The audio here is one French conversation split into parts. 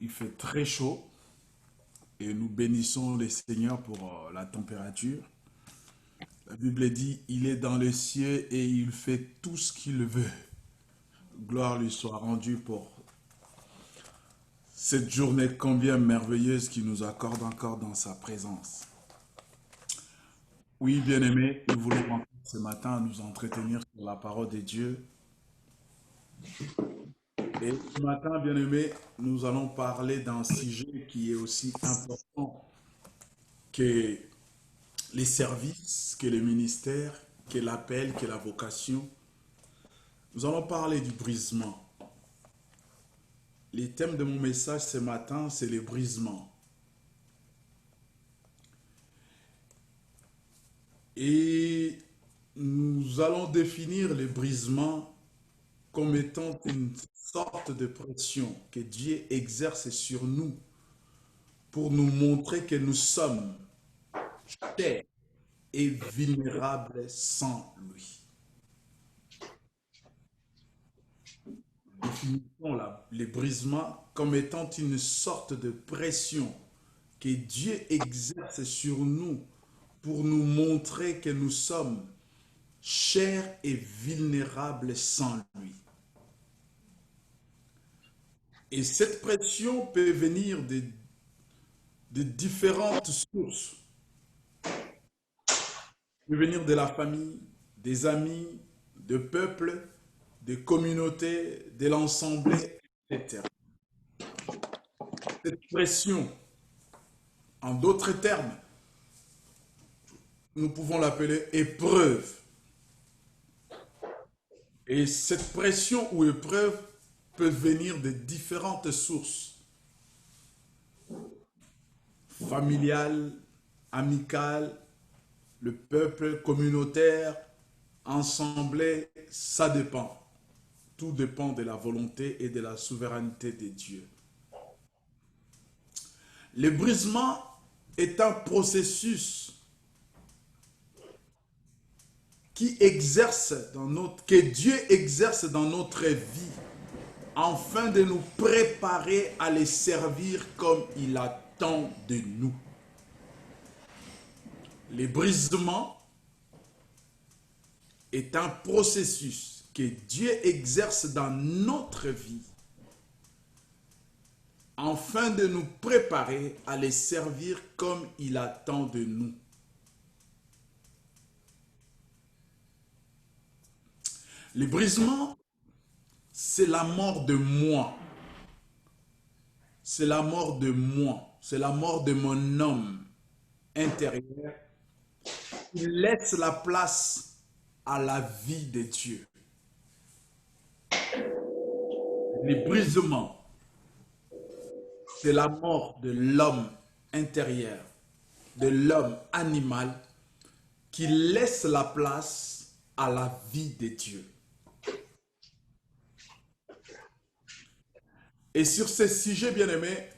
Il fait très chaud et nous bénissons le Seigneur pour la température. La Bible dit, il est dans les cieux et il fait tout ce qu'il veut. Gloire lui soit rendue pour cette journée combien merveilleuse qu'il nous accorde encore dans sa présence. Oui, bien-aimés, nous voulons encore ce matin nous entretenir sur la parole de Dieu. Et ce matin, bien-aimés, nous allons parler d'un sujet qui est aussi important que les services, que les ministères, que l'appel, que la vocation. Nous allons parler du brisement. Les thèmes de mon message ce matin, c'est le brisement. Et nous allons définir le brisement comme étant une sorte de pression que Dieu exerce sur nous pour nous montrer que nous sommes chers et vulnérables sans lui. Définissons les brisements comme étant une sorte de pression que Dieu exerce sur nous pour nous montrer que nous sommes chers et vulnérables sans lui. Et cette pression peut venir de différentes sources. Elle peut venir de la famille, des amis, de peuples, des communautés, de l'ensemble, etc. Cette pression, en d'autres termes, nous pouvons l'appeler épreuve. Et cette pression ou épreuve peut venir de différentes sources. Familiales, amicales, le peuple communautaire, ensemble, ça dépend. Tout dépend de la volonté et de la souveraineté de Dieu. Le brisement est un processus que Dieu exerce dans notre vie afin de nous préparer à les servir comme il attend de nous. Le brisement est un processus que Dieu exerce dans notre vie afin de nous préparer à les servir comme il attend de nous. Le brisement, c'est la mort de moi. C'est la mort de moi. C'est la mort de mon homme intérieur. Il laisse la place à la vie de Dieu. Le brisement, c'est la mort de l'homme intérieur, de l'homme animal, qui laisse la place à la vie de Dieu. Et sur ce sujet, bien-aimés,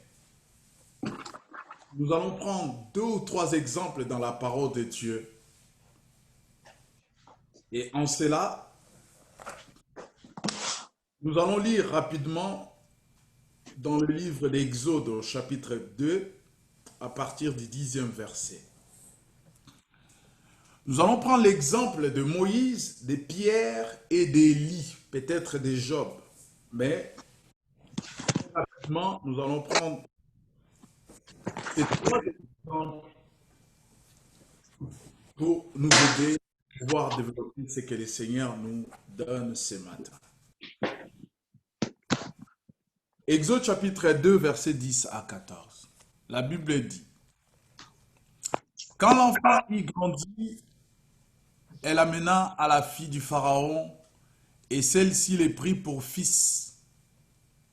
nous allons prendre 2 ou 3 exemples dans la parole de Dieu. Et en cela, nous allons lire rapidement dans le livre d'Exode au chapitre 2, à partir du 10e verset. Nous allons prendre l'exemple de Moïse, de Pierre et d'Élie, peut-être de Job. Mais rapidement, nous allons prendre ces 3 exemples pour nous aider à pouvoir développer ce que le Seigneur nous donne ce matin. Exode chapitre 2, verset 10 à 14. La Bible dit, « Quand l'enfant y grandit, elle amena à la fille du Pharaon, et celle-ci les prit pour fils.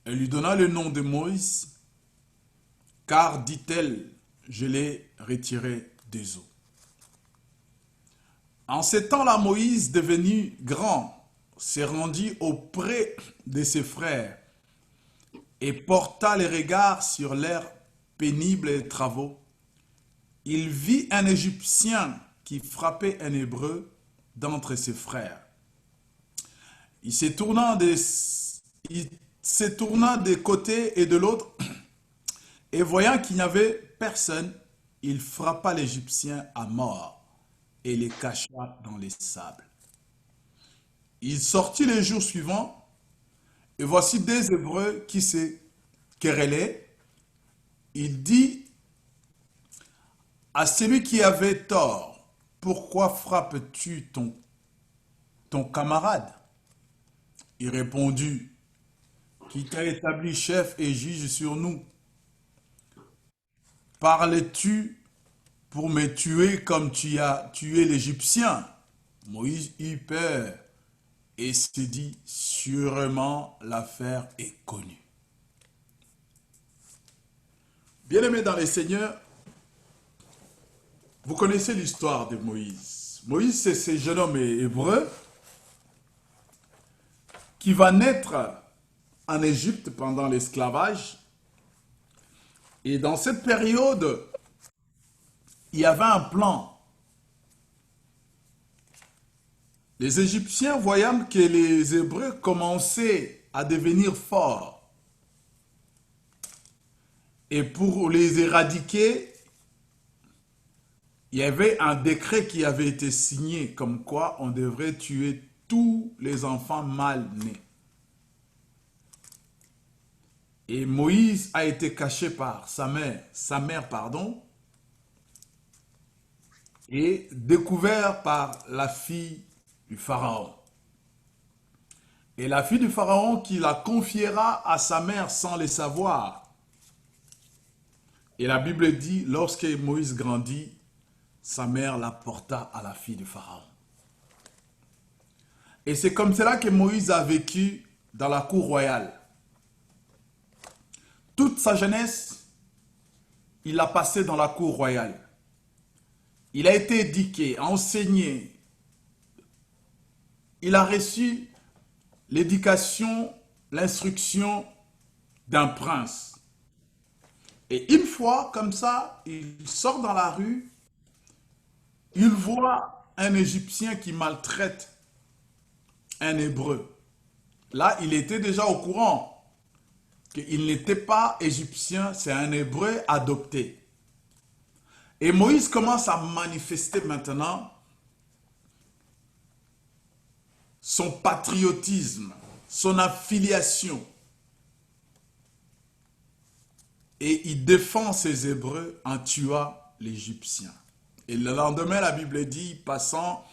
Elle lui donna le nom de Moïse, car, dit-elle, je l'ai retiré des eaux. En ce temps-là, Moïse, devenu grand, se rendit auprès de ses frères et porta les regards sur leurs pénibles travaux. Il vit un Égyptien qui frappait un Hébreu d'entre ses frères. Il se tourna de côté et de l'autre Et voyant qu'il n'y avait personne, il frappa l'Égyptien à mort et les cacha dans les sables. Il sortit les jours suivants, et voici des Hébreux qui se querellaient. Il dit à celui qui avait tort, pourquoi frappes-tu ton camarade? Il répondit, qui t'a établi chef et juge sur nous? Parles-tu pour me tuer comme tu as tué l'Égyptien? Moïse eut peur et se dit, sûrement l'affaire est connue. Bien-aimés dans les seigneurs, vous connaissez l'histoire de Moïse. Moïse, c'est ce jeune homme hébreu qui va naître en Égypte pendant l'esclavage. Et dans cette période, il y avait un plan. Les Égyptiens, voyant que les Hébreux commençaient à devenir forts, et pour les éradiquer, il y avait un décret qui avait été signé comme quoi on devrait tuer tous les enfants mâles nés. Et Moïse a été caché par sa mère, et découvert par la fille du Pharaon. Et la fille du Pharaon qui la confiera à sa mère sans le savoir. Et la Bible dit, lorsque Moïse grandit, sa mère la porta à la fille du Pharaon. Et c'est comme cela que Moïse a vécu dans la cour royale. Toute sa jeunesse, il l'a passé dans la cour royale. Il a été éduqué, enseigné. Il a reçu l'éducation, l'instruction d'un prince. Et une fois, comme ça, il sort dans la rue, il voit un Égyptien qui maltraite un Hébreu. Là, il était déjà au courant qu'il n'était pas Égyptien, c'est un Hébreu adopté. Et Moïse commence à manifester maintenant son patriotisme, son affiliation. Et il défend ses Hébreux en tuant l'Égyptien. Et le lendemain, la Bible dit, passant,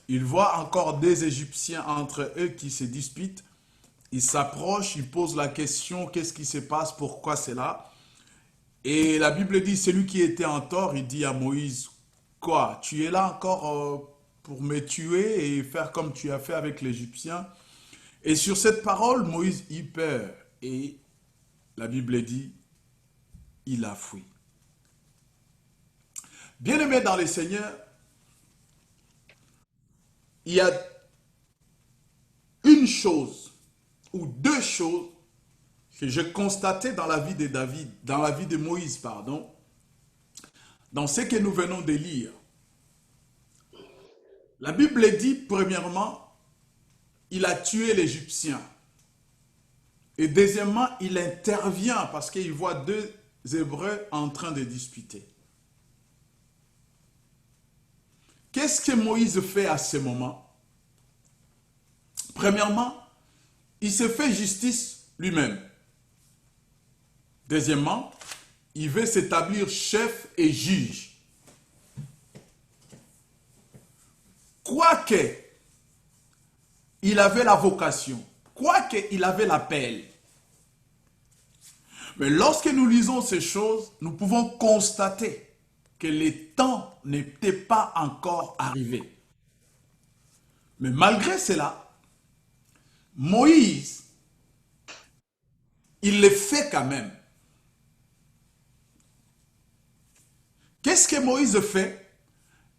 il voit encore des Égyptiens entre eux qui se disputent. Il s'approche, il pose la question, qu'est-ce qui se passe, pourquoi c'est là? Et la Bible dit, celui qui était en tort, il dit à Moïse, quoi, tu es là encore pour me tuer et faire comme tu as fait avec l'Égyptien? Et sur cette parole, Moïse y peur. Et la Bible dit, il a fui. Bien-aimés dans les Seigneurs, il y a une chose ou deux choses que j'ai constatées dans la vie de David, dans la vie de Moïse, pardon, dans ce que nous venons de lire. La Bible dit, premièrement, il a tué l'Égyptien. Et deuxièmement, il intervient parce qu'il voit deux Hébreux en train de disputer. Qu'est-ce que Moïse fait à ce moment? Premièrement, il se fait justice lui-même. Deuxièmement, il veut s'établir chef et juge. Quoique il avait la vocation, quoique il avait l'appel. Mais lorsque nous lisons ces choses, nous pouvons constater que les temps n'étaient pas encore arrivés. Mais malgré cela, Moïse, il le fait quand même. Qu'est-ce que Moïse fait?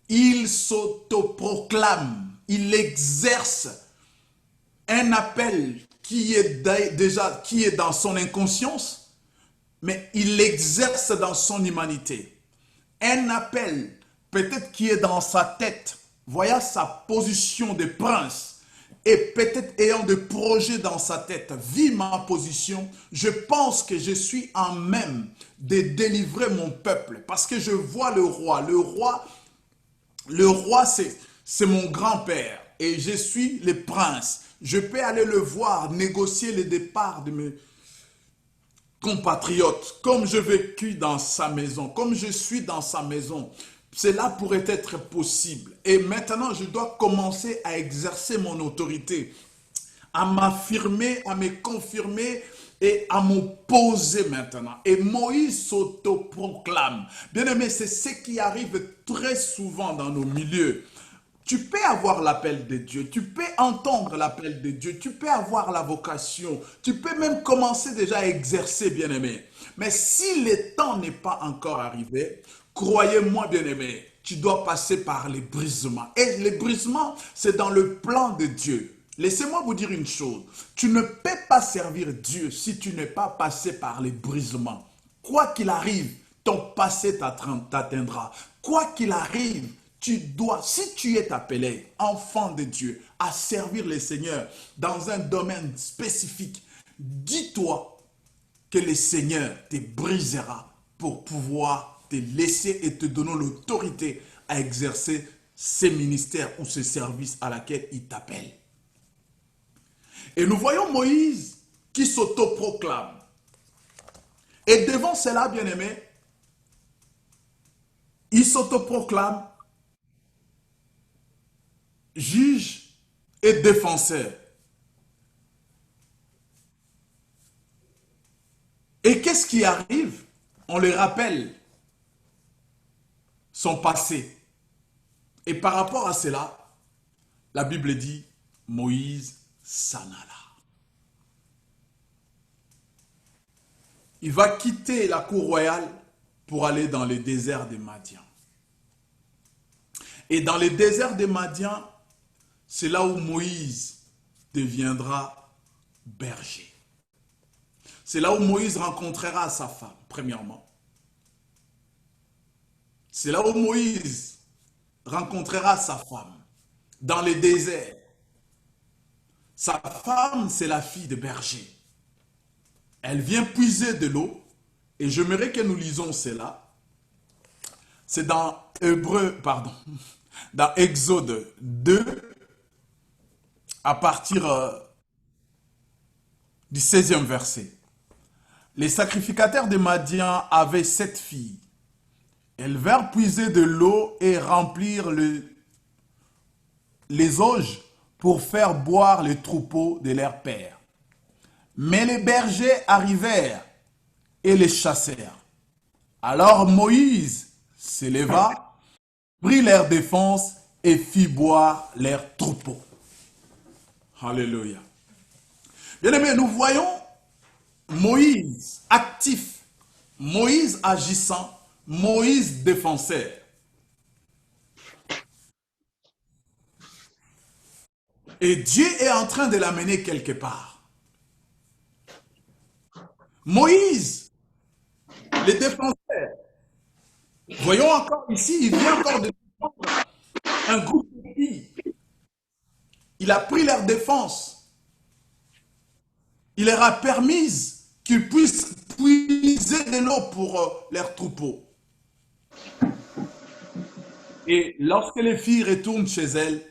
Il s'autoproclame, il exerce un appel qui est déjà dans son inconscience, mais il l'exerce dans son humanité. Un appel peut-être qui est dans sa tête, voyant sa position de prince, et peut-être ayant des projets dans sa tête, vit ma position, je pense que je suis en même de délivrer mon peuple. Parce que je vois le roi. Le roi, c'est mon grand-père et je suis le prince. Je peux aller le voir, négocier le départ de mes compatriotes, comme je vécu dans sa maison, comme je suis dans sa maison. Cela pourrait être possible. Et maintenant, je dois commencer à exercer mon autorité, à m'affirmer, à me confirmer et à m'opposer maintenant. Et Moïse s'autoproclame. Bien-aimé, c'est ce qui arrive très souvent dans nos milieux. Tu peux avoir l'appel de Dieu, tu peux entendre l'appel de Dieu, tu peux avoir la vocation, tu peux même commencer déjà à exercer, bien-aimé. Mais si le temps n'est pas encore arrivé, croyez-moi, bien-aimé, tu dois passer par les brisements. Et les brisements, c'est dans le plan de Dieu. Laissez-moi vous dire une chose, tu ne peux pas servir Dieu si tu n'es pas passé par les brisements. Quoi qu'il arrive, ton passé t'atteindra. Quoi qu'il arrive, tu dois, si tu es appelé, enfant de Dieu, à servir le Seigneur dans un domaine spécifique, dis-toi que le Seigneur te brisera pour pouvoir te laisser et te donner l'autorité à exercer ce ministère ou ce service à laquelle il t'appelle. Et nous voyons Moïse qui s'autoproclame. Et devant cela, bien-aimé, il s'autoproclame juge et défenseur. Et qu'est-ce qui arrive? On le rappelle son passé. Et par rapport à cela, la Bible dit, Moïse s'en alla. Il va quitter la cour royale pour aller dans le désert de Madian. Et dans le désert de Madian, c'est là où Moïse deviendra berger. C'est là où Moïse rencontrera sa femme, premièrement. C'est là où Moïse rencontrera sa femme, dans le désert. Sa femme, c'est la fille de berger. Elle vient puiser de l'eau, et j'aimerais que nous lisons cela. C'est dans dans Exode 2, à partir du 16e verset. Les sacrificateurs de Madian avaient 7 filles. Elles vinrent puiser de l'eau et remplir les auges pour faire boire les troupeaux de leur père. Mais les bergers arrivèrent et les chassèrent. Alors Moïse s'éleva, prit leur défense et fit boire leurs troupeaux. Alléluia. Bien-aimés, nous voyons Moïse actif, Moïse agissant, Moïse défenseur. Et Dieu est en train de l'amener quelque part. Moïse, le défenseur. Voyons encore ici, il vient encore de défendre un groupe de filles. Il a pris leur défense. Il leur a permis qu'ils puissent puiser de l'eau pour leurs troupeaux. Et lorsque les filles retournent chez elles,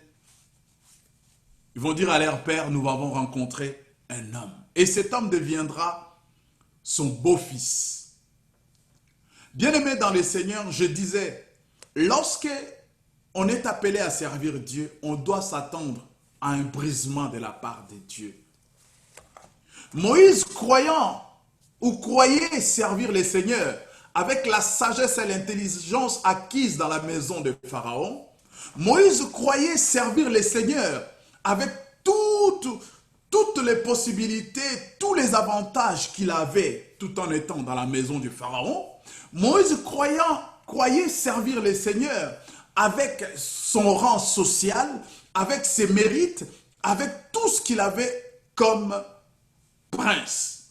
ils vont dire à leur père, nous avons rencontré un homme. Et cet homme deviendra son beau-fils. Bien-aimé dans le Seigneur, je disais, lorsque on est appelé à servir Dieu, on doit s'attendre à un brisement de la part de Dieu. Moïse, croyant ou croyait servir le Seigneur avec la sagesse et l'intelligence acquises dans la maison de Pharaon, Moïse croyait servir le Seigneur avec toutes les possibilités, tous les avantages qu'il avait tout en étant dans la maison du Pharaon. Moïse croyait servir le Seigneur avec son rang social, avec ses mérites, avec tout ce qu'il avait comme prince.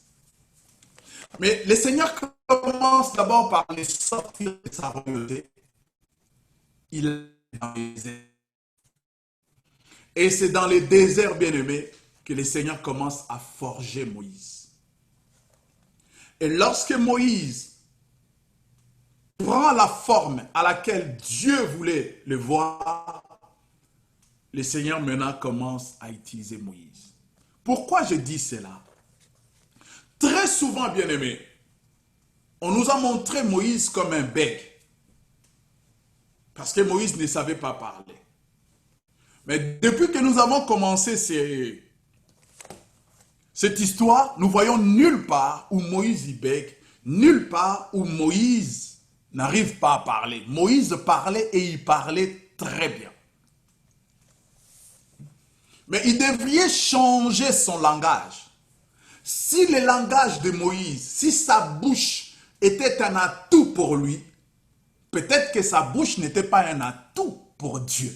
Mais le Seigneur commence d'abord par les sortir de sa royauté. Il est dans les airs. Et c'est dans les déserts, bien-aimés, que le Seigneur commence à forger Moïse. Et lorsque Moïse prend la forme à laquelle Dieu voulait le voir, le Seigneur maintenant commence à utiliser Moïse. Pourquoi je dis cela? Très souvent, bien-aimés, on nous a montré Moïse comme un bègue. Parce que Moïse ne savait pas parler. Mais depuis que nous avons commencé cette histoire, nous voyons nulle part où Moïse y bègue, nulle part où Moïse n'arrive pas à parler. Moïse parlait et il parlait très bien. Mais il devrait changer son langage. Si le langage de Moïse, si sa bouche était un atout pour lui, peut-être que sa bouche n'était pas un atout pour Dieu.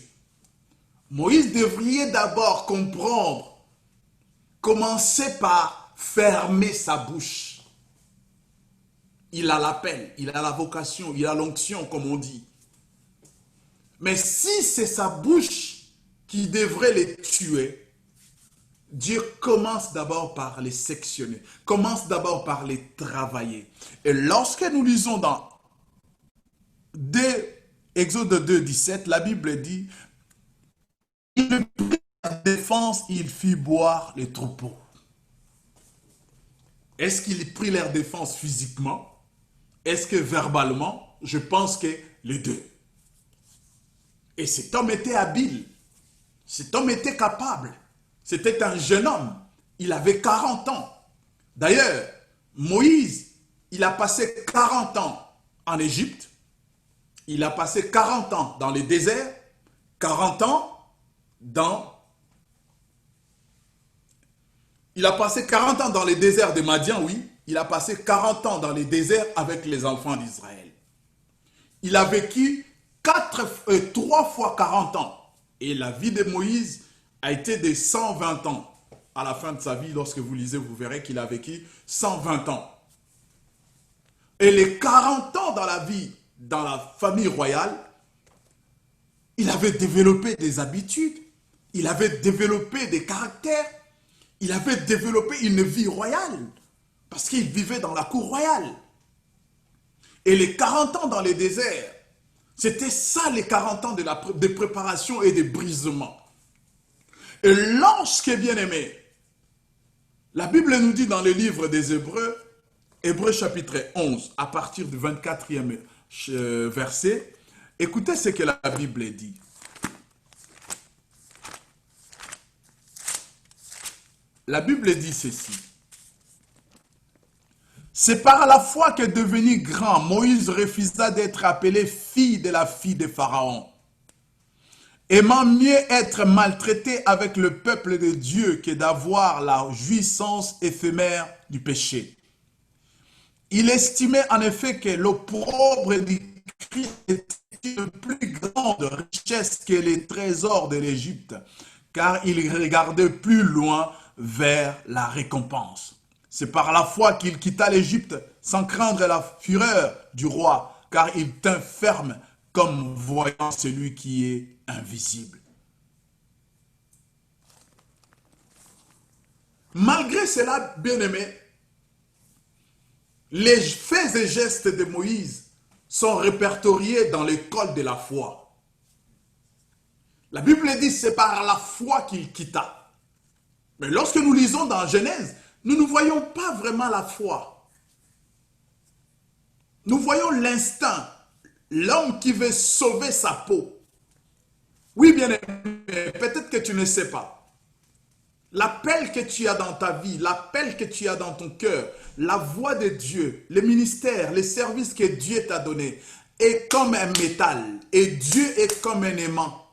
Moïse devrait d'abord comprendre, commencer par fermer sa bouche. Il a l'appel, il a la vocation, il a l'onction, comme on dit. Mais si c'est sa bouche qui devrait les tuer, Dieu commence d'abord par les sectionner, commence d'abord par les travailler. Et lorsque nous lisons dans Exode 2, 17, la Bible dit, il prit la défense, il fit boire les troupeaux. Est-ce qu'il prit leur défense physiquement? Est-ce que verbalement? Je pense que les deux. Et cet homme était habile. Cet homme était capable. C'était un jeune homme. Il avait 40 ans. D'ailleurs, Moïse, il a passé 40 ans en Égypte. Il a passé 40 ans dans les déserts. 40 ans dans... Il a passé 40 ans dans les déserts de Madian, oui. Il a passé 40 ans dans les déserts avec les enfants d'Israël. Il a vécu 3 fois 40 ans. Et la vie de Moïse a été de 120 ans. À la fin de sa vie, lorsque vous lisez, vous verrez qu'il a vécu 120 ans. Et les 40 ans dans la vie, dans la famille royale, il avait développé des habitudes, il avait développé des caractères, il avait développé une vie royale, parce qu'il vivait dans la cour royale. Et les 40 ans dans les déserts, c'était ça les 40 ans de préparation et de brisement. Et lorsque, bien aimé, la Bible nous dit dans le livre des Hébreux, Hébreux chapitre 11, à partir du 24e verset, écoutez ce que la Bible dit. La Bible dit ceci. C'est par la foi que devenu grand, Moïse refusa d'être appelé fille de la fille de Pharaon, aimant mieux être maltraité avec le peuple de Dieu que d'avoir la jouissance éphémère du péché. Il estimait en effet que l'opprobre du Christ était de plus grande richesse que les trésors de l'Égypte, car il regardait plus loin vers la récompense. C'est par la foi qu'il quitta l'Égypte sans craindre la fureur du roi, car il tint ferme comme voyant celui qui est invisible. Malgré cela, bien-aimés, les faits et gestes de Moïse sont répertoriés dans l'école de la foi. La Bible dit que c'est par la foi qu'il quitta. Mais lorsque nous lisons dans Genèse, nous ne voyons pas vraiment la foi. Nous voyons l'instinct, l'homme qui veut sauver sa peau. Oui, bien aimé, peut-être que tu ne sais pas. L'appel que tu as dans ta vie, l'appel que tu as dans ton cœur, la voix de Dieu, le ministère, les services que Dieu t'a donné est comme un métal et Dieu est comme un aimant.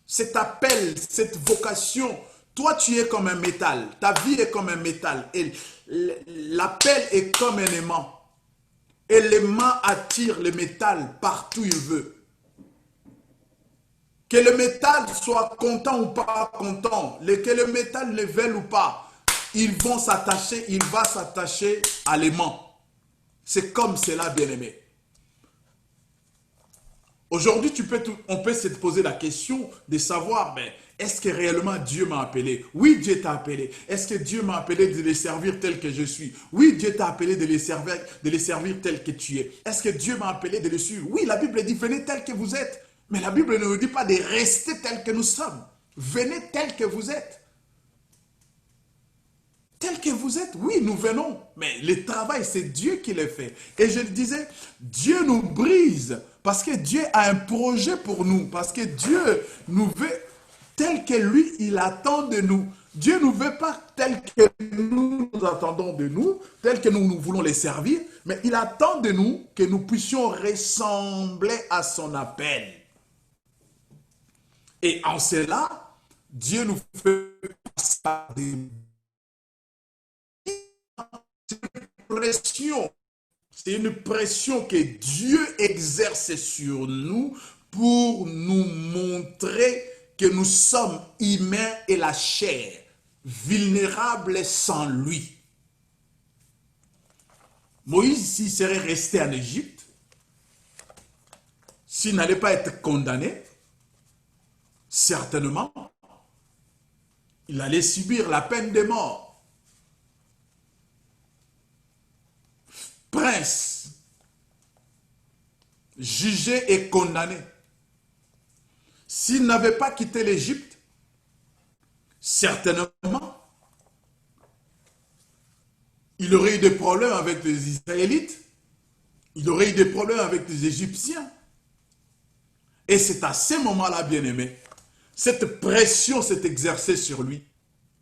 Cet appel, cette vocation, toi tu es comme un métal, ta vie est comme un métal et l'appel est comme un aimant. Et l'aimant attire le métal partout où il veut. Que le métal soit content ou pas content, que le métal le veuille ou pas, ils vont s'attacher, il va s'attacher à l'aimant. C'est comme cela, bien-aimé. Aujourd'hui, on peut se poser la question de savoir, mais est-ce que réellement Dieu m'a appelé? Oui, Dieu t'a appelé. Est-ce que Dieu m'a appelé de les servir tel que je suis? Oui, Dieu t'a appelé de les servir tel que tu es. Est-ce que Dieu m'a appelé de les suivre? Oui, la Bible dit, venez tel que vous êtes. Mais la Bible ne nous dit pas de rester tel que nous sommes. Venez tel que vous êtes. Tel que vous êtes, oui, nous venons. Mais le travail, c'est Dieu qui le fait. Et je le disais, Dieu nous brise parce que Dieu a un projet pour nous. Parce que Dieu nous veut tel que lui, il attend de nous. Dieu ne nous veut pas tel que nous attendons de nous, tel que nous voulons les servir, mais il attend de nous que nous puissions ressembler à son appel. Et en cela, Dieu nous fait passer des pression. C'est une pression que Dieu exerce sur nous pour nous montrer que nous sommes humains et la chair, vulnérables sans lui. Moïse, s'il serait resté en Égypte, s'il n'allait pas être condamné, certainement, il allait subir la peine de mort. Prince, jugé et condamné. S'il n'avait pas quitté l'Égypte, certainement, il aurait eu des problèmes avec les Israélites, il aurait eu des problèmes avec les Égyptiens. Et c'est à ce moment-là, bien-aimé, cette pression s'est exercée sur lui.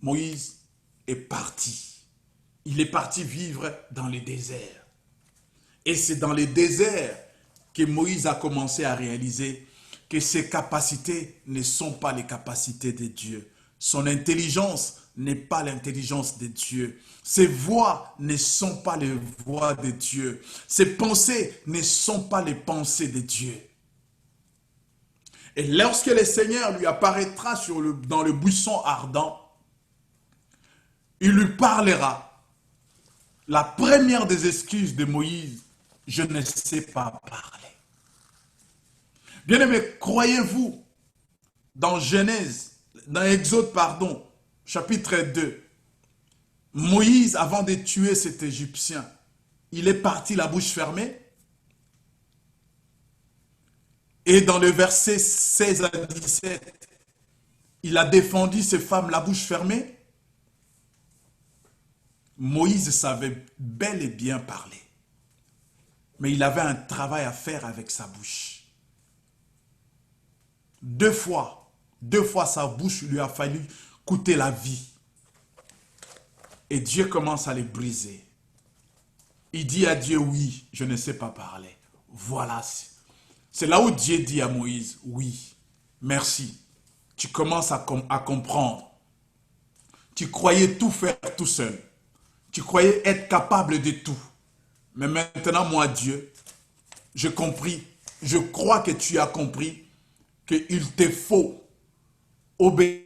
Moïse est parti. Il est parti vivre dans les déserts. Et c'est dans les déserts que Moïse a commencé à réaliser que ses capacités ne sont pas les capacités de Dieu. Son intelligence n'est pas l'intelligence de Dieu. Ses voix ne sont pas les voix de Dieu. Ses pensées ne sont pas les pensées de Dieu. Et lorsque le Seigneur lui apparaîtra dans le buisson ardent, il lui parlera. La première des excuses de Moïse, je ne sais pas parler. Bien-aimés, croyez-vous, dans Exode, chapitre 2, Moïse, avant de tuer cet Égyptien, il est parti la bouche fermée. Et dans le verset 16 à 17, il a défendu ces femmes la bouche fermée. Moïse savait bel et bien parler. Mais il avait un travail à faire avec sa bouche. Deux fois sa bouche lui a fallu coûter la vie. Et Dieu commence à les briser. Il dit à Dieu, oui, je ne sais pas parler. Voilà. C'est là où Dieu dit à Moïse, oui, merci. Tu commences à comprendre. Tu croyais tout faire tout seul. Tu croyais être capable de tout. Mais maintenant, moi, Dieu, je crois que tu as compris qu'il te faut obéir.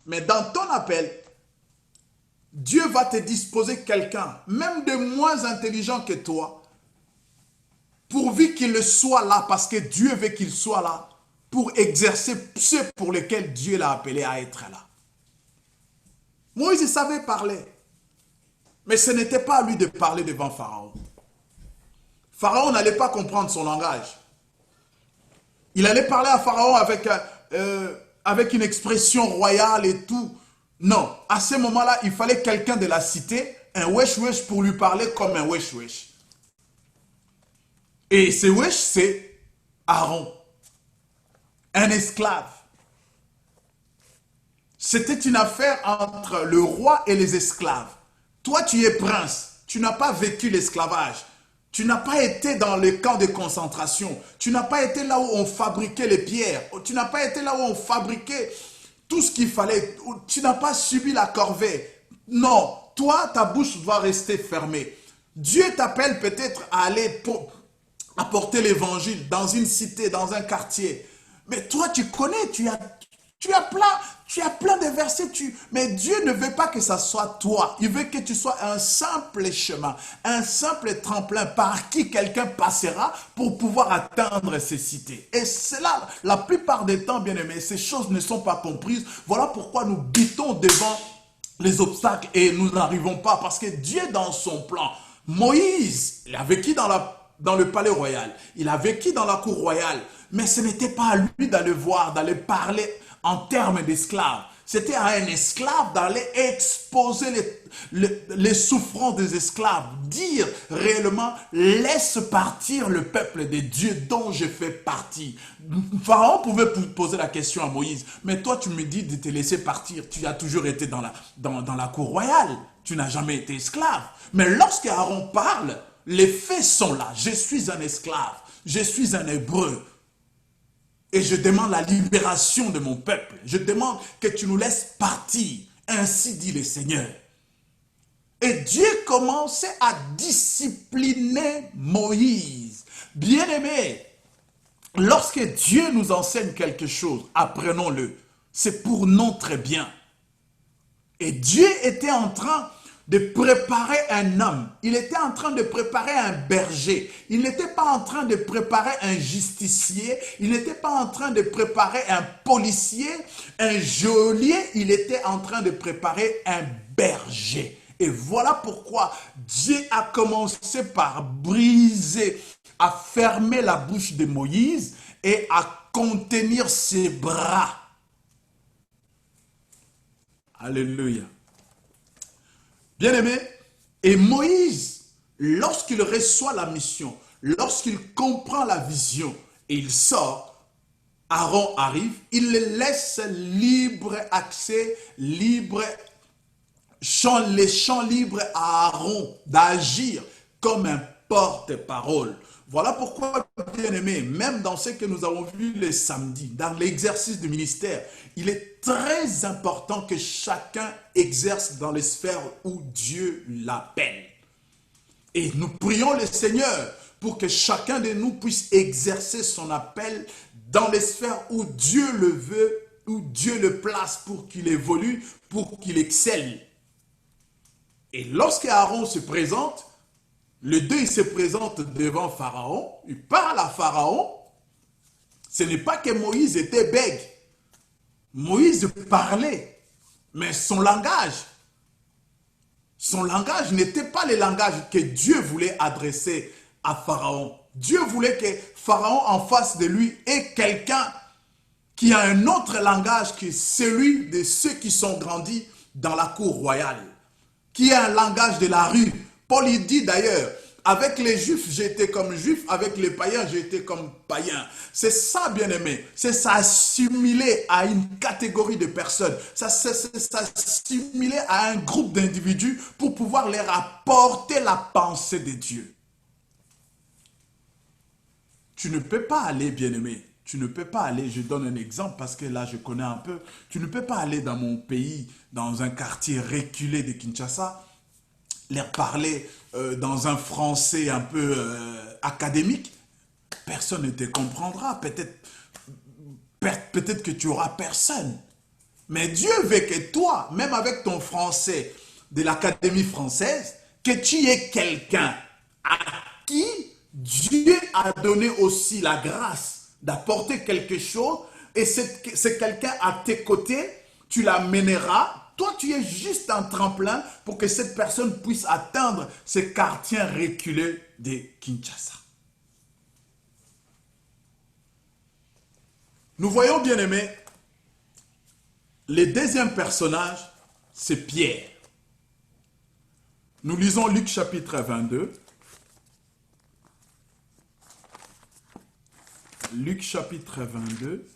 Mais dans ton appel, Dieu va te disposer quelqu'un, même de moins intelligent que toi, pourvu qu'il soit là, parce que Dieu veut qu'il soit là, pour exercer ce pour lequel Dieu l'a appelé à être là. Moïse savait parler, mais ce n'était pas à lui de parler devant Pharaon. Pharaon n'allait pas comprendre son langage. Il allait parler à Pharaon avec une expression royale et tout. Non, à ce moment-là, il fallait quelqu'un de la cité, un wesh-wesh pour lui parler comme un wesh-wesh. Et ce wesh, c'est Aaron, un esclave. C'était une affaire entre le roi et les esclaves. Toi, tu es prince, tu n'as pas vécu l'esclavage. Tu n'as pas été dans les camps de concentration. Tu n'as pas été là où on fabriquait les pierres. Tu n'as pas été là où on fabriquait tout ce qu'il fallait. Tu n'as pas subi la corvée. Non, toi, ta bouche va rester fermée. Dieu t'appelle peut-être à aller apporter l'évangile dans une cité, dans un quartier. Mais toi, tu connais, tu as plein de versets, mais Dieu ne veut pas que ça soit toi. Il veut que tu sois un simple chemin, un simple tremplin par qui quelqu'un passera pour pouvoir atteindre ces cités. Et cela, la plupart des temps, bien aimés, ces choses ne sont pas comprises. Voilà pourquoi nous butons devant les obstacles et nous n'arrivons pas. Parce que Dieu, dans son plan, Moïse, il a vécu dans le palais royal, il a vécu dans la cour royale, mais ce n'était pas à lui d'aller voir, d'aller parler en termes d'esclaves. C'était à un esclave d'aller exposer les souffrances des esclaves, dire réellement, laisse partir le peuple de Dieu dont je fais partie. Pharaon pouvait poser la question à Moïse, mais toi tu me dis de te laisser partir, tu as toujours été dans la cour royale, tu n'as jamais été esclave. Mais lorsque Aaron parle, les faits sont là, je suis un esclave, je suis un hébreu. Et je demande la libération de mon peuple. Je demande que tu nous laisses partir. Ainsi dit le Seigneur. Et Dieu commençait à discipliner Moïse. Bien-aimé, lorsque Dieu nous enseigne quelque chose, apprenons-le. C'est pour notre bien. Et Dieu était en train de préparer un homme. Il était en train de préparer un berger. Il n'était pas en train de préparer un justicier. Il n'était pas en train de préparer un policier, un geôlier. Il était en train de préparer un berger. Et voilà pourquoi Dieu a commencé par briser, à fermer la bouche de Moïse et à contenir ses bras. Alléluia. Bien-aimé, et Moïse, lorsqu'il reçoit la mission, lorsqu'il comprend la vision et il sort, Aaron arrive, il le laisse libre accès, les champs libres à Aaron d'agir comme un porte-parole. Voilà pourquoi, bien-aimé, même dans ce que nous avons vu le samedi, dans l'exercice du ministère, il est très important que chacun exerce dans les sphères où Dieu l'appelle. Et nous prions le Seigneur pour que chacun de nous puisse exercer son appel dans les sphères où Dieu le veut, où Dieu le place pour qu'il évolue, pour qu'il excelle. Et lorsque Aaron se présente, le deux, il se présente devant Pharaon, il parle à Pharaon. Ce n'est pas que Moïse était bègue. Moïse parlait, mais son langage n'était pas le langage que Dieu voulait adresser à Pharaon. Dieu voulait que Pharaon en face de lui ait quelqu'un qui a un autre langage que celui de ceux qui sont grandis dans la cour royale, qui a un langage de la rue. Paul il dit d'ailleurs, avec les juifs, j'étais comme juif, avec les païens, j'étais comme païen. C'est ça, bien-aimé, c'est s'assimiler à une catégorie de personnes, c'est s'assimiler à un groupe d'individus pour pouvoir leur apporter la pensée de Dieu. Tu ne peux pas aller, bien-aimé, tu ne peux pas aller, je donne un exemple parce que là je connais un peu, tu ne peux pas aller dans mon pays, dans un quartier reculé de Kinshasa, leur parler dans un français un peu académique, personne ne te comprendra. Peut-être que tu auras personne. Mais Dieu veut que toi, même avec ton français de l'Académie française, que tu aies quelqu'un à qui Dieu a donné aussi la grâce d'apporter quelque chose et c'est quelqu'un à tes côtés, tu l'amèneras. Toi, tu es juste un tremplin pour que cette personne puisse atteindre ce quartier reculé de Kinshasa. Nous voyons, bien aimé, le deuxième personnage, c'est Pierre. Nous lisons Luc chapitre 22. Luc chapitre 22.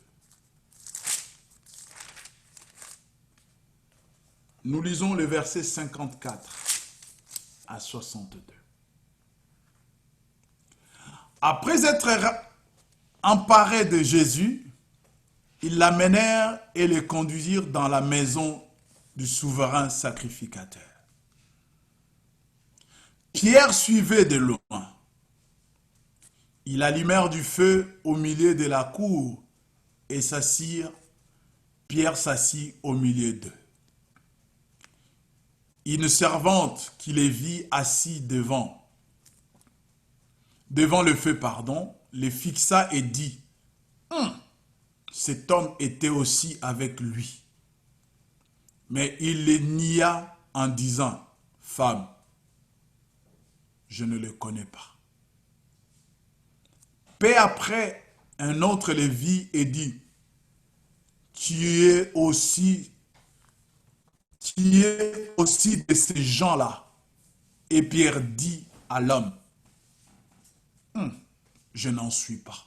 Nous lisons le verset 54 à 62. Après être emparés de Jésus, ils l'amenèrent et le conduisirent dans la maison du souverain sacrificateur. Pierre suivait de loin. Ils allumèrent du feu au milieu de la cour et s'assirent. Pierre s'assit au milieu d'eux. Une servante qui les vit assis devant le feu, les fixa et dit, cet homme était aussi avec lui. Mais il les nia en disant, femme, je ne le connais pas. Peu après, un autre les vit et dit, tu es aussi de ces gens-là. Et Pierre dit à l'homme, je n'en suis pas.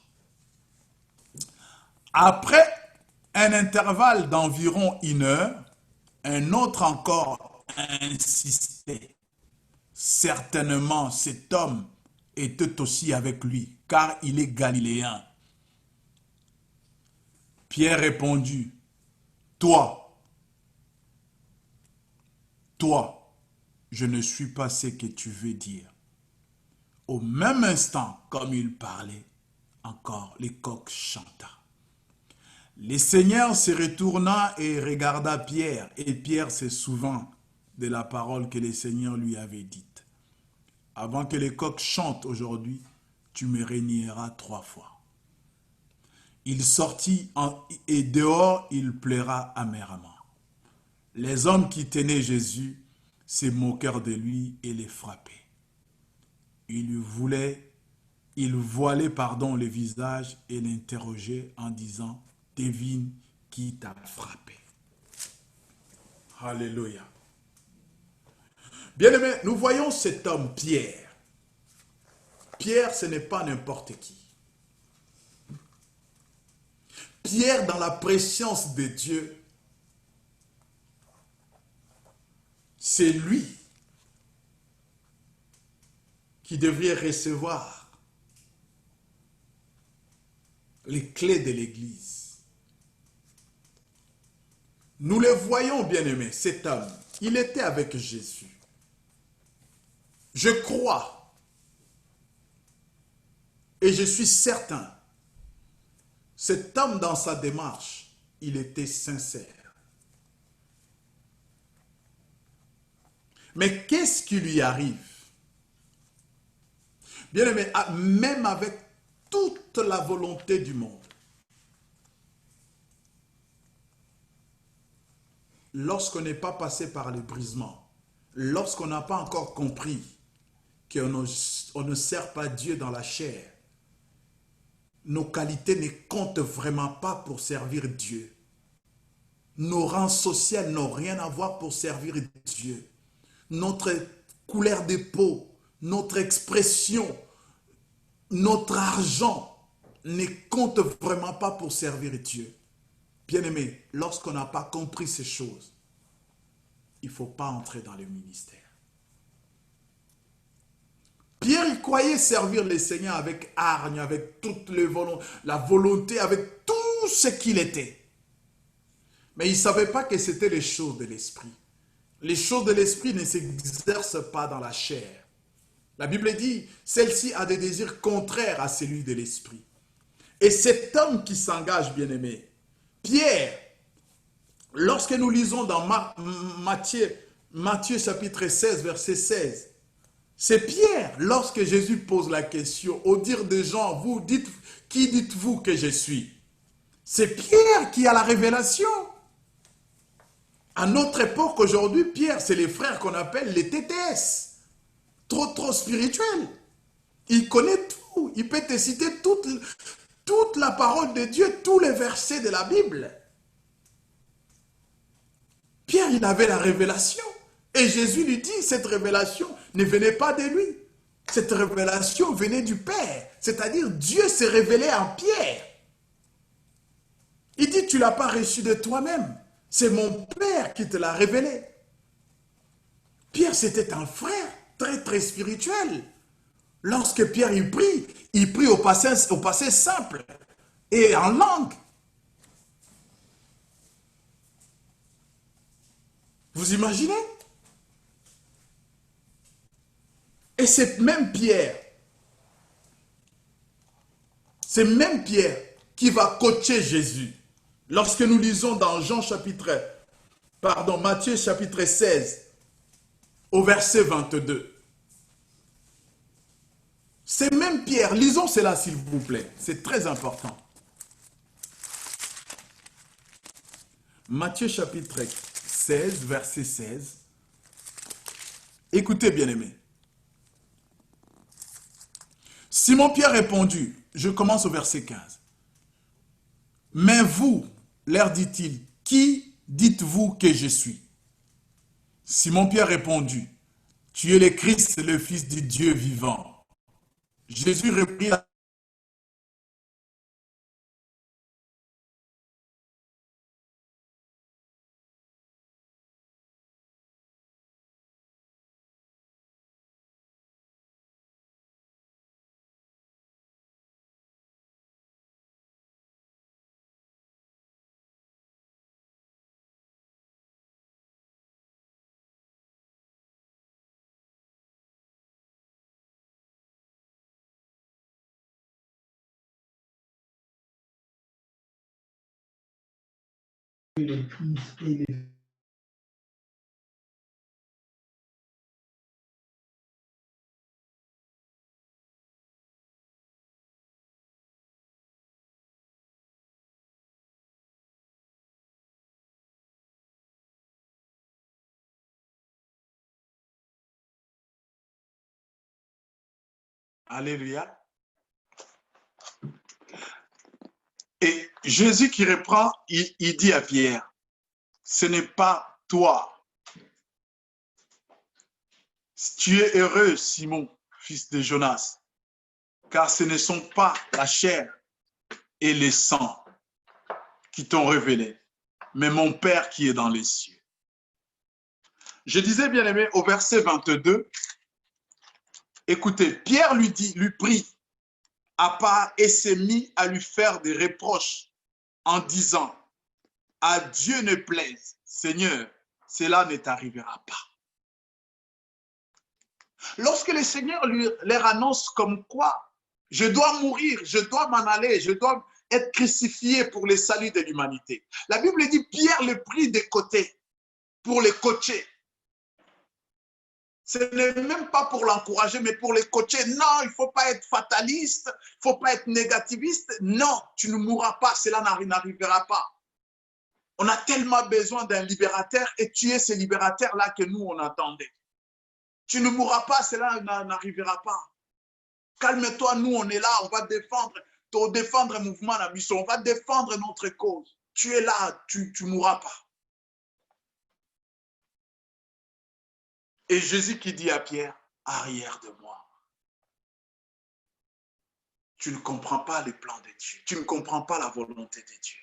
Après un intervalle d'environ 1 heure, un autre encore insistait. Certainement, cet homme était aussi avec lui, car il est galiléen. Pierre répondit, toi, je ne suis pas ce que tu veux dire. Au même instant, comme il parlait, encore les coqs chanta. Le Seigneur se retourna et regarda Pierre, et Pierre se souvint de la parole que le Seigneur lui avait dite. Avant que les coqs chantent aujourd'hui, tu me renieras 3 fois. Il sortit et dehors, il pleura amèrement. Les hommes qui tenaient Jésus se moquèrent de lui et les frappaient. Ils voilaient le visage et l'interrogeaient en disant, devine qui t'a frappé. Alléluia. Bien-aimés, nous voyons cet homme Pierre. Pierre, ce n'est pas n'importe qui. Pierre, dans la préscience de Dieu, c'est lui qui devrait recevoir les clés de l'Église. Nous le voyons, bien-aimés, cet homme, il était avec Jésus. Je crois et je suis certain, cet homme dans sa démarche, il était sincère. Mais qu'est-ce qui lui arrive? Bien-aimé, même avec toute la volonté du monde, lorsqu'on n'est pas passé par le brisement, lorsqu'on n'a pas encore compris qu'on ne sert pas Dieu dans la chair, nos qualités ne comptent vraiment pas pour servir Dieu. Nos rangs sociaux n'ont rien à voir pour servir Dieu. Notre couleur de peau, notre expression, notre argent ne compte vraiment pas pour servir Dieu. Bien-aimé, lorsqu'on n'a pas compris ces choses, il ne faut pas entrer dans le ministère. Pierre, il croyait servir le Seigneur avec hargne, avec toute la volonté, avec tout ce qu'il était. Mais il ne savait pas que c'était les choses de l'esprit. Les choses de l'esprit ne s'exercent pas dans la chair. La Bible dit, celle-ci a des désirs contraires à celui de l'esprit. Et cet homme qui s'engage, bien-aimé, Pierre, lorsque nous lisons dans Matthieu chapitre 16, verset 16, c'est Pierre, lorsque Jésus pose la question, au dire des gens, qui dites-vous que je suis? C'est Pierre qui a la révélation. À notre époque, aujourd'hui, Pierre, c'est les frères qu'on appelle les TTS. Trop spirituels. Il connaît tout. Il peut te citer toute la parole de Dieu, tous les versets de la Bible. Pierre, il avait la révélation. Et Jésus lui dit, cette révélation ne venait pas de lui. Cette révélation venait du Père. C'est-à-dire, Dieu s'est révélé en Pierre. Il dit, tu ne l'as pas reçu de toi-même. C'est mon Père qui te l'a révélé. Pierre, c'était un frère très spirituel. Lorsque Pierre il prie au passé simple et en langue. Vous imaginez? Et c'est même Pierre C'est même Pierre qui va coacher Jésus. Lorsque nous lisons dans Matthieu chapitre 16, au verset 22. C'est même Pierre. Lisons cela s'il vous plaît. C'est très important. Matthieu chapitre 16, verset 16. Écoutez, bien-aimés. Simon-Pierre répondit, je commence au verset 15. Mais vous, leur dit-il, qui dites-vous que je suis? Simon-Pierre répondit, tu es le Christ, le Fils du Dieu vivant. Jésus reprit la... Alléluia. Et Jésus qui reprend, il dit à Pierre, ce n'est pas toi. Tu es heureux, Simon, fils de Jonas, car ce ne sont pas la chair et le sang qui t'ont révélé, mais mon Père qui est dans les cieux. Je disais, bien aimé, au verset 22, écoutez, Pierre lui prie à part et s'est mis à lui faire des reproches en disant, à Dieu ne plaise, Seigneur, cela ne t'arrivera pas. Lorsque le Seigneur leur annonce comme quoi, je dois mourir, je dois m'en aller, je dois être crucifié pour le salut de l'humanité. La Bible dit, Pierre le prit de côté pour le coacher. Ce n'est même pas pour l'encourager, mais pour le coacher. Non, il ne faut pas être fataliste, il ne faut pas être négativiste. Non, tu ne mourras pas, cela n'arrivera pas. On a tellement besoin d'un libérateur et tu es ce libérateur-là que nous, on attendait. Tu ne mourras pas, cela n'arrivera pas. Calme-toi, nous, on est là, on va défendre le mouvement d'ambition, on va défendre notre cause. Tu es là, tu ne mourras pas. Et Jésus qui dit à Pierre, arrière de moi. Tu ne comprends pas les plans de Dieu. Tu ne comprends pas la volonté de Dieu.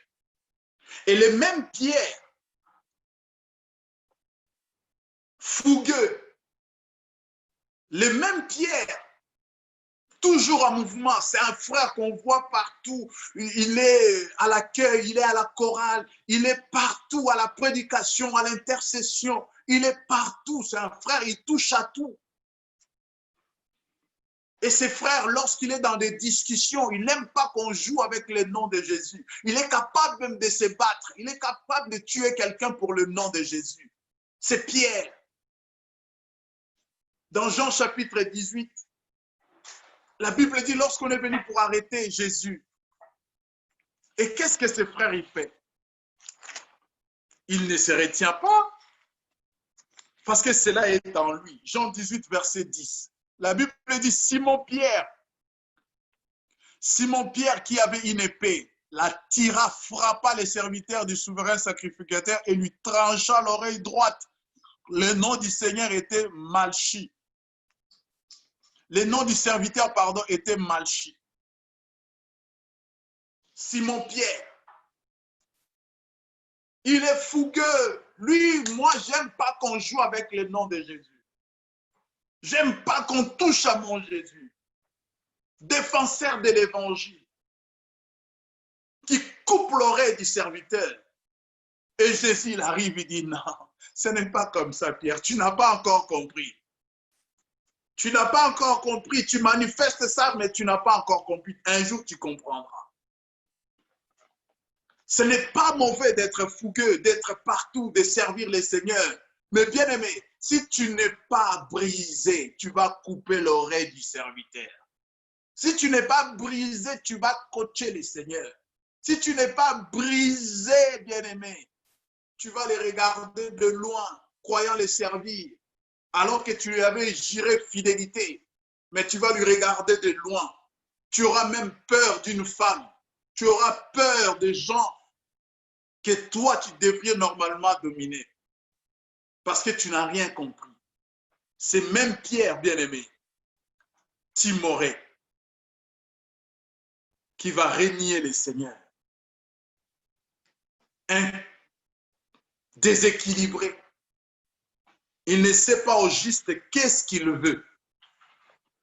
Et le même Pierre, fougueux, le même Pierre, toujours en mouvement, c'est un frère qu'on voit partout. Il est à l'accueil, il est à la chorale, il est partout à la prédication, à l'intercession. Il est partout, c'est un frère, il touche à tout. Et ses frères, lorsqu'il est dans des discussions, il n'aime pas qu'on joue avec le nom de Jésus. Il est capable même de se battre. Il est capable de tuer quelqu'un pour le nom de Jésus. C'est Pierre. Dans Jean chapitre 18, la Bible dit, lorsqu'on est venu pour arrêter Jésus, et qu'est-ce que ses frères y fait? Il ne se retient pas, parce que cela est en lui. Jean 18, verset 10. La Bible dit, Simon-Pierre qui avait une épée, la tira, frappa les serviteurs du souverain sacrificateur et lui trancha l'oreille droite. Le nom du Seigneur était Malchi. Le nom du serviteur, pardon, était Malchi. Simon-Pierre, il est fougueux. Lui, moi, j'aime pas qu'on joue avec le nom de Jésus. J'aime pas qu'on touche à mon Jésus. Défenseur de l'évangile, qui coupe l'oreille du serviteur. Et Jésus, il arrive, il dit, non, ce n'est pas comme ça, Pierre. Tu n'as pas encore compris. Tu n'as pas encore compris. Tu manifestes ça, mais tu n'as pas encore compris. Un jour, tu comprendras. Ce n'est pas mauvais d'être fougueux, d'être partout, de servir les seigneurs. Mais bien aimé, si tu n'es pas brisé, tu vas couper l'oreille du serviteur. Si tu n'es pas brisé, tu vas coacher les seigneurs. Si tu n'es pas brisé, bien aimé, tu vas les regarder de loin, croyant les servir, alors que tu lui avais juré fidélité. Mais tu vas lui regarder de loin. Tu auras même peur d'une femme. Tu auras peur des gens que toi, tu devrais normalement dominer. Parce que tu n'as rien compris. C'est même Pierre, bien-aimé, timoré, qui va régner les seigneurs. Un déséquilibré. Il ne sait pas au juste qu'est-ce qu'il veut.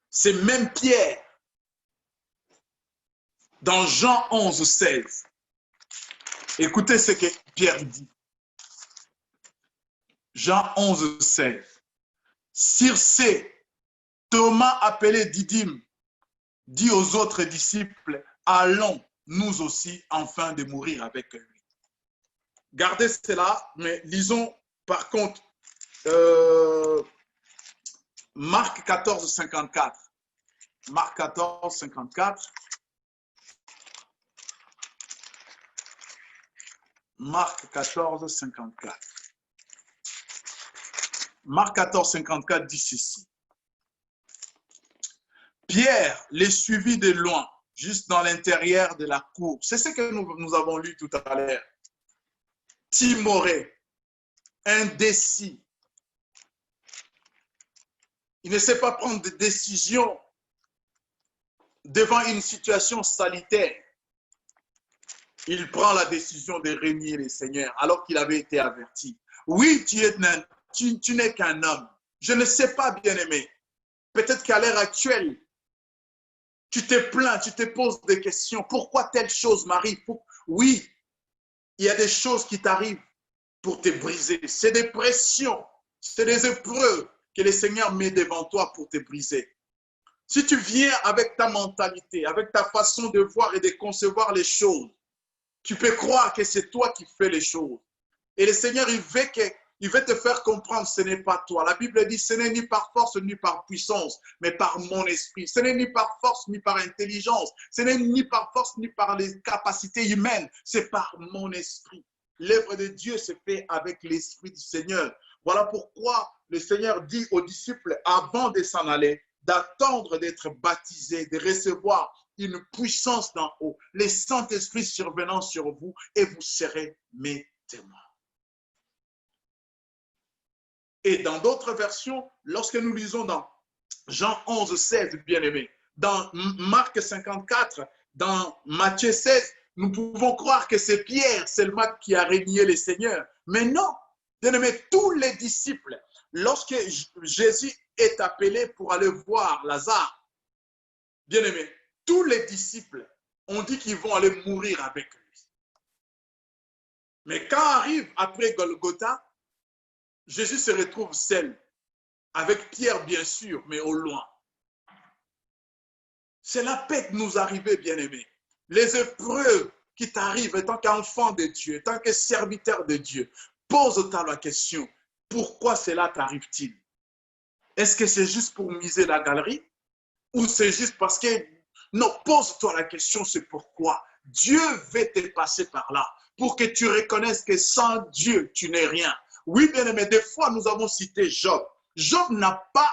C'est même Pierre, dans Jean 11, 16. Écoutez ce que Pierre dit. Jean 11, 16. Circé, Thomas appelé Didyme, dit aux autres disciples, allons nous aussi enfin de mourir avec lui. Gardez cela, mais lisons par contre Marc 14, 54. Marc 14, 54. Marc 14, 54. Marc 14, 54 dit ceci. Pierre les suivit de loin, juste dans l'intérieur de la cour. C'est ce que nous avons lu tout à l'heure. Timoré, indécis. Il ne sait pas prendre de décision devant une situation sanitaire. Il prend la décision de régner les seigneurs alors qu'il avait été averti. Oui, tu n'es qu'un homme. Je ne sais pas, bien-aimé. Peut-être qu'à l'heure actuelle, tu te plains, tu te poses des questions. Pourquoi telle chose m'arrive? Oui, il y a des choses qui t'arrivent pour te briser. C'est des pressions, c'est des épreuves que le Seigneur met devant toi pour te briser. Si tu viens avec ta mentalité, avec ta façon de voir et de concevoir les choses, tu peux croire que c'est toi qui fais les choses. Et le Seigneur, il veut te faire comprendre, ce n'est pas toi. La Bible dit, ce n'est ni par force ni par puissance, mais par mon esprit. Ce n'est ni par force ni par intelligence. Ce n'est ni par force ni par les capacités humaines. C'est par mon esprit. L'œuvre de Dieu se fait avec l'esprit du Seigneur. Voilà pourquoi le Seigneur dit aux disciples, avant de s'en aller, d'attendre d'être baptisés, de recevoir une puissance d'en haut, le Saint-Esprit survenant sur vous, et vous serez mes témoins. Et dans d'autres versions, lorsque nous lisons dans Jean 11, 16, bien-aimés, dans Marc 54, dans Matthieu 16, nous pouvons croire que c'est Pierre seulement qui a régné les seigneurs. Mais non, bien-aimés, tous les disciples, lorsque Jésus est appelé pour aller voir Lazare, bien-aimés, tous les disciples ont dit qu'ils vont aller mourir avec lui. Mais quand arrive après Golgotha, Jésus se retrouve seul, avec Pierre bien sûr, mais au loin. C'est la paix qui nous arrivait, bien-aimés. Les épreuves qui t'arrivent en tant qu'enfant de Dieu, en tant que serviteur de Dieu, pose-toi la question, pourquoi cela t'arrive-t-il? Est-ce que c'est juste pour miser la galerie? Ou c'est juste parce que... Non, pose-toi la question, c'est pourquoi. Dieu veut te passer par là, pour que tu reconnaisses que sans Dieu, tu n'es rien. Oui, bien aimé, des fois, nous avons cité Job. Job n'a pas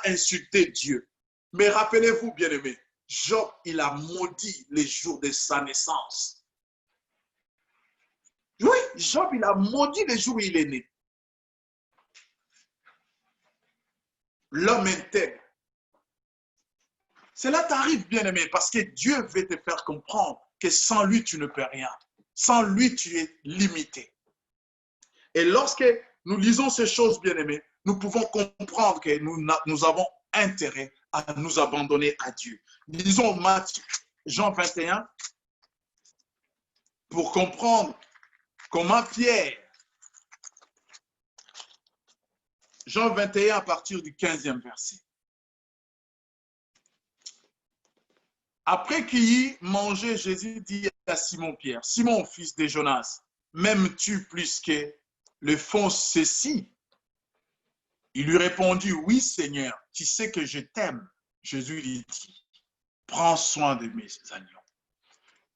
insulté Dieu. Mais rappelez-vous, bien aimé, Job, il a maudit les jours de sa naissance. Oui, Job, il a maudit les jours où il est né. L'homme intègre. Cela t'arrive, bien aimé, parce que Dieu veut te faire comprendre que sans lui, tu ne peux rien. Sans lui, tu es limité. Et lorsque nous lisons ces choses, bien aimées, nous pouvons comprendre que nous avons intérêt à nous abandonner à Dieu. Lisons Jean 21 pour comprendre comment Pierre Jean 21 à partir du 15e verset. Après qu'il y mangé, Jésus dit à Simon-Pierre, Simon, fils de Jonas, m'aimes-tu plus que le font ceci? Il lui répondit, oui Seigneur, tu sais que je t'aime. Jésus lui dit, prends soin de mes agneaux.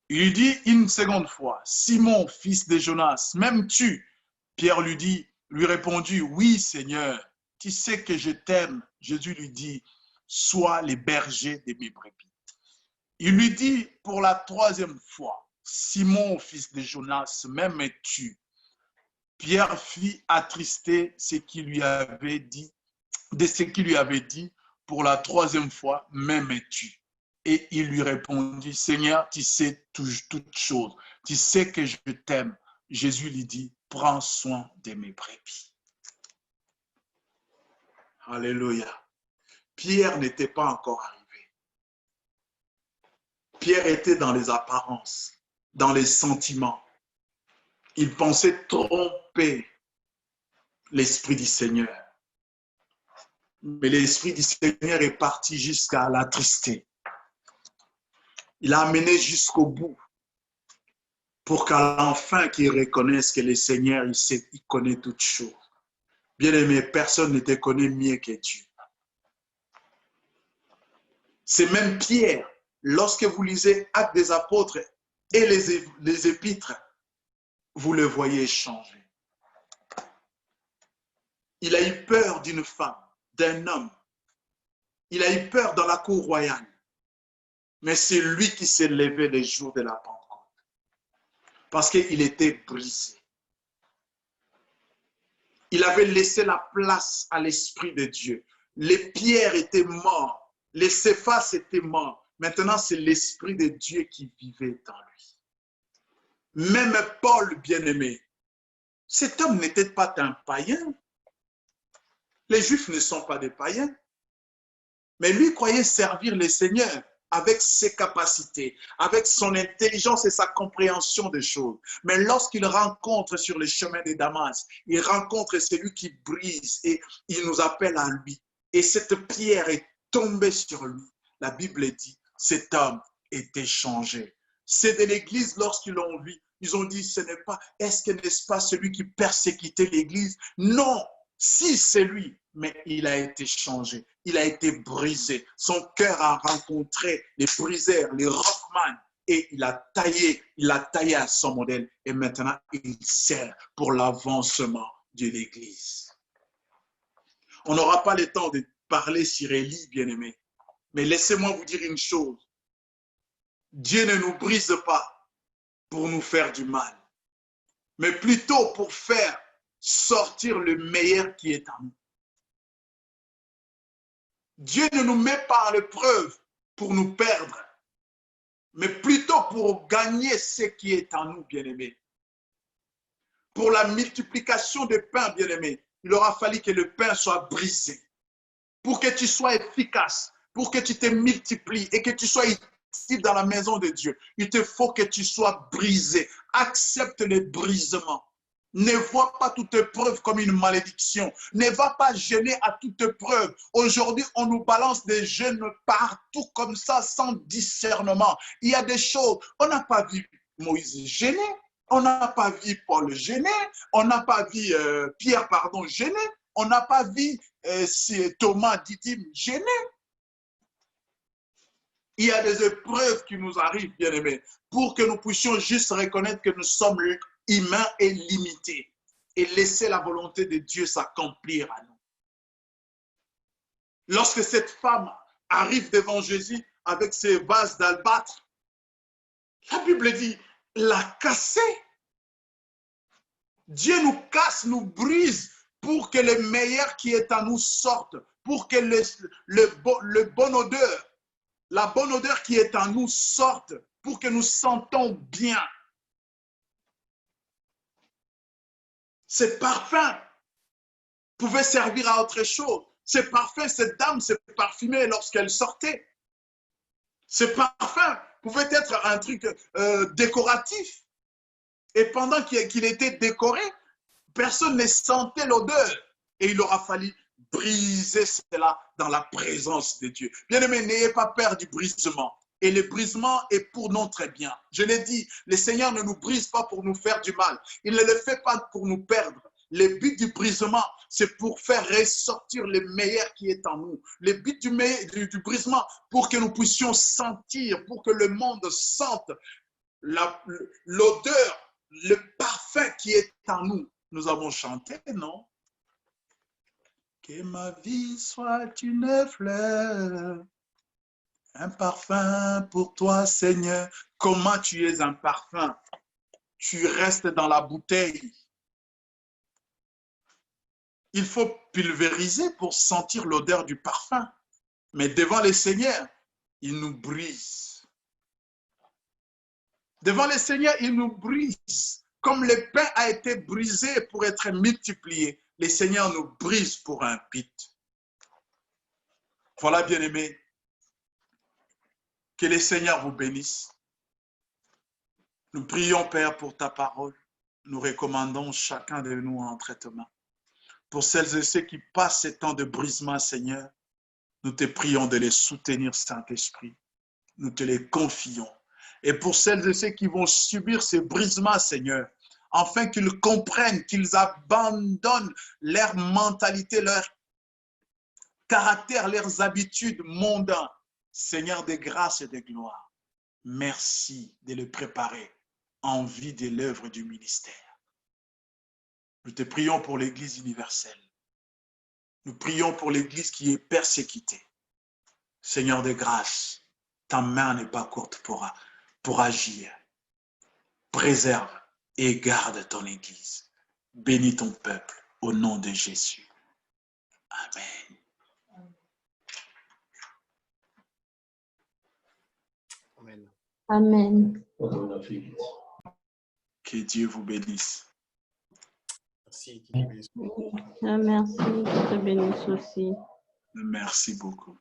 Il lui dit une seconde fois, Simon, fils de Jonas, m'aimes-tu? Pierre lui répondit, oui Seigneur, tu sais que je t'aime. Jésus lui dit, sois les bergers de mes brebis. Il lui dit pour la troisième fois, Simon, fils de Jonas, m'aimes-tu? Pierre fit attrister ce qu'il lui avait dit, de ce qu'il lui avait dit pour la troisième fois, m'aimes-tu? Et il lui répondit, Seigneur, tu sais toutes choses, tu sais que je t'aime. Jésus lui dit, prends soin de mes brebis. Alléluia. Pierre n'était pas encore arrivé. Pierre était dans les apparences, dans les sentiments. Il pensait tromper l'Esprit du Seigneur. Mais l'Esprit du Seigneur est parti jusqu'à l'attrister. Il l'a amené jusqu'au bout pour qu'à l'enfin qu'il reconnaisse que le Seigneur, il connaît toutes choses. Bien-aimé, personne ne te connaît mieux que Dieu. C'est même Pierre, lorsque vous lisez Actes des Apôtres et les Épîtres, vous le voyez changer. Il a eu peur d'une femme, d'un homme. Il a eu peur dans la cour royale. Mais c'est lui qui s'est levé les jours de la Pentecôte. Parce qu'il était brisé. Il avait laissé la place à l'Esprit de Dieu. Les pierres étaient mortes. Les Céphas étaient morts. Maintenant, c'est l'Esprit de Dieu qui vivait en lui. Même Paul, bien-aimé, cet homme n'était pas un païen. Les Juifs ne sont pas des païens. Mais lui croyait servir le Seigneur avec ses capacités, avec son intelligence et sa compréhension des choses. Mais lorsqu'il rencontre sur le chemin de Damas, il rencontre celui qui brise et il nous appelle à lui. Et cette pierre est tombée sur lui. La Bible dit, cet homme était changé. C'est de l'Église, lorsqu'ils l'ont vu, ils ont dit, ce n'est pas, est-ce que n'est-ce pas celui qui persécutait l'Église? Non, si c'est lui, mais il a été changé, il a été brisé. Son cœur a rencontré les briseurs, les rockman, et il a taillé à son modèle. Et maintenant, il sert pour l'avancement de l'Église. On n'aura pas le temps de parler sur Élie, bien-aimé. Mais laissez-moi vous dire une chose. Dieu ne nous brise pas pour nous faire du mal, mais plutôt pour faire sortir le meilleur qui est en nous. Dieu ne nous met pas à l'épreuve pour nous perdre, mais plutôt pour gagner ce qui est en nous, bien-aimés. Pour la multiplication des pains, bien-aimés, il aura fallu que le pain soit brisé. Pour que tu sois efficace, pour que tu te multiplies et que tu sois utile dans la maison de Dieu, il te faut que tu sois brisé. Accepte le brisement. Ne vois pas toute épreuve comme une malédiction. Ne va pas gêner à toute épreuve. Aujourd'hui, on nous balance des jeunes partout comme ça, sans discernement. Il y a des choses, on n'a pas vu Moïse gêné, on n'a pas vu Paul gêné, on n'a pas vu Pierre, gêné, on n'a pas vu Thomas Didyme gêné. Il y a des épreuves qui nous arrivent, bien-aimés, pour que nous puissions juste reconnaître que nous sommes humains et limités et laisser la volonté de Dieu s'accomplir à nous. Lorsque cette femme arrive devant Jésus avec ses vases d'albâtre, la Bible dit, l'a cassé. Dieu nous casse, nous brise pour que le meilleur qui est en nous sorte, pour que le bon odeur, la bonne odeur qui est en nous sorte, pour que nous sentons bien. Ce parfum pouvait servir à autre chose. Ce parfum, cette dame s'est parfumée lorsqu'elle sortait. Ce parfum pouvait être un truc décoratif. Et pendant qu'il était décoré, personne ne sentait l'odeur. et il aura fallu briser cela dans la présence de Dieu. Bien-aimés, n'ayez pas peur du brisement. Et le brisement est pour notre bien. Je l'ai dit, le Seigneur ne nous brise pas pour nous faire du mal. Il ne le fait pas pour nous perdre. Le but du brisement, c'est pour faire ressortir le meilleur qui est en nous. Le but du brisement, pour que nous puissions sentir, pour que le monde sente l'odeur, le parfum qui est en nous. Nous avons chanté, non? Que ma vie soit une fleur, un parfum pour toi, Seigneur. Comment tu es un parfum? Tu restes dans la bouteille. Il faut pulvériser pour sentir l'odeur du parfum. Mais devant le Seigneur, il nous brise. Devant le Seigneur, il nous brise. Comme le pain a été brisé pour être multiplié, le Seigneur nous brise pour un pit. Voilà, bien-aimés. Que le Seigneur vous bénisse. Nous prions, Père, pour ta parole. Nous recommandons chacun de nous en traitement. Pour celles et ceux qui passent ces temps de brisement, Seigneur, nous te prions de les soutenir, Saint-Esprit. Nous te les confions. Et pour celles et ceux qui vont subir ces brisements, Seigneur, afin qu'ils comprennent, qu'ils abandonnent leur mentalité, leur caractère, leurs habitudes mondaines. Seigneur de grâce et de gloire, merci de les préparer en vue de l'œuvre du ministère. Nous te prions pour l'Église universelle. Nous prions pour l'Église qui est persécutée. Seigneur de grâce, ta main n'est pas courte pour agir. Préserve et garde ton Église. Bénis ton peuple au nom de Jésus. Amen. Amen. Amen. Que Dieu vous bénisse. Merci, qu'il te bénisse. Merci, que te bénisse aussi. Merci beaucoup.